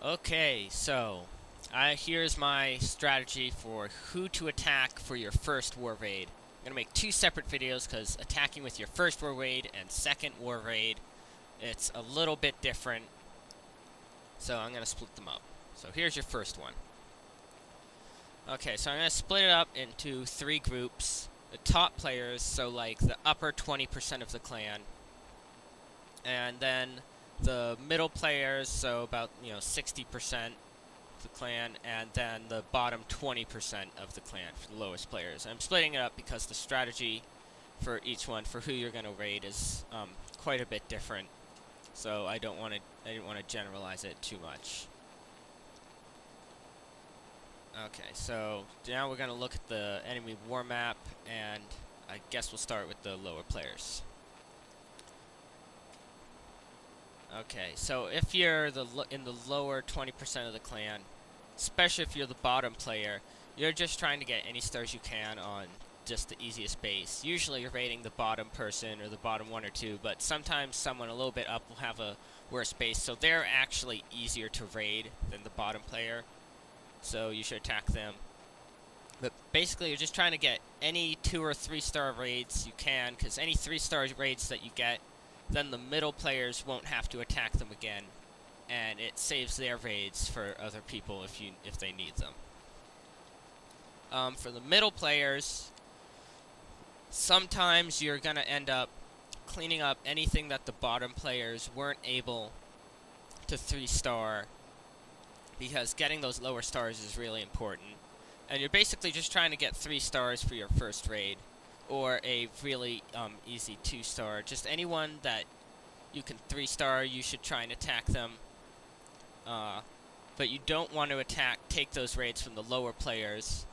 Okay, so here's my strategy for who to attack for your first war raid. I'm gonna make two separate videos because attacking with your first war raid and second war raid, it's a little bit different. So I'm gonna split them up. So here's your first one. Okay, so I'm gonna split it up into three groups. The top players, so like the upper 20% of the clan, and then the middle players, so about 60% of the clan, and then the bottom 20% of the clan for the lowest players. I'm splitting it up because the strategy for each one, for who you're going to raid, is quite a bit different. So I didn't want to generalize it too much. Okay, so now we're going to look at the enemy war map, and I guess we'll start with the lower players. Okay, so if you're in the lower 20% of the clan, especially if you're the bottom player, you're just trying to get any stars you can on just the easiest base. Usually you're raiding the bottom person or the bottom one or two, but sometimes someone a little bit up will have a worse base, so they're actually easier to raid than the bottom player, so you should attack them. But basically you're just trying to get any 2 or 3 star raids you can, because any 3-star raids that you get, then the middle players won't have to attack them again, and it saves their raids for other people if they need them. For the middle players, sometimes you're gonna end up cleaning up anything that the bottom players weren't able to 3-star, because getting those lower stars is really important. And you're basically just trying to get 3 stars for your first raid, or a really easy 2-star. Just anyone that you can 3-star, you should try and attack them. But you don't want to take those raids from the lower players.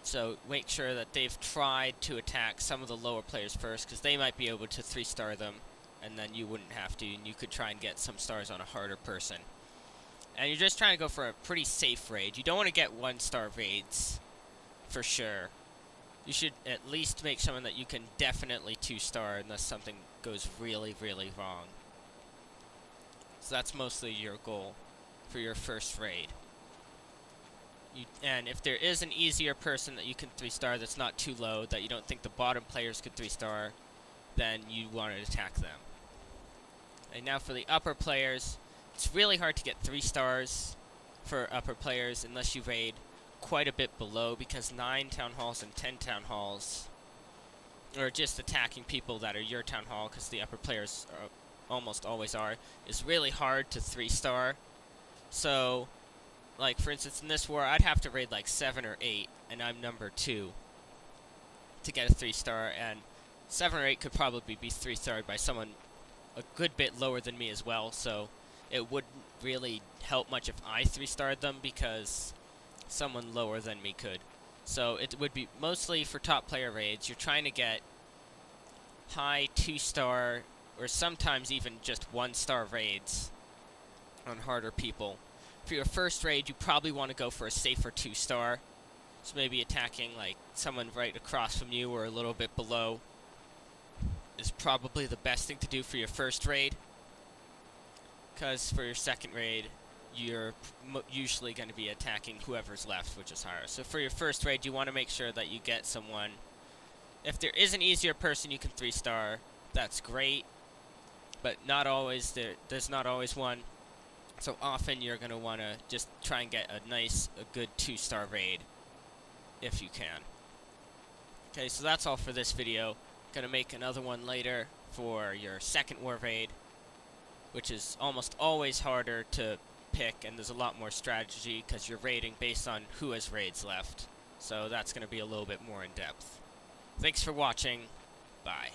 So make sure that they've tried to attack some of the lower players first, because they might be able to 3-star them, and then you wouldn't have to, and you could try and get some stars on a harder person. And you're just trying to go for a pretty safe raid. You don't want to get 1-star raids, for sure. You should at least make someone that you can definitely 2-star unless something goes really, really wrong. So that's mostly your goal for your first raid. And if there is an easier person that you can 3-star that's not too low, that you don't think the bottom players could 3-star, then you want to attack them. And now for the upper players, it's really hard to get 3 stars for upper players unless you raid quite a bit below, because 9 town halls and 10 town halls, or just attacking people that are your town hall, because the upper players almost always are, is really hard to 3-star. So, like for instance in this war, I'd have to raid like 7 or 8, and I'm number 2 to get a 3-star, and 7 or 8 could probably be 3-starred by someone a good bit lower than me as well, so it wouldn't really help much if I 3-starred them, because someone lower than me could. So it would be mostly for top player raids. You're trying to get high 2-star, or sometimes even just 1-star raids on harder people. For your first raid, you probably want to go for a safer 2-star. So maybe attacking like someone right across from you or a little bit below is probably the best thing to do for your first raid. Because for your second raid, you're usually going to be attacking whoever's left, which is higher. So for your first raid, you want to make sure that you get someone. If there is an easier person you can 3-star, that's great, but not always. There's not always one. So often you're going to want to just try and get a good 2-star raid, if you can. Okay, so that's all for this video. Going to make another one later for your second war raid, which is almost always harder to pick, and there's a lot more strategy because you're raiding based on who has raids left. So that's going to be a little bit more in depth. Thanks for watching. Bye.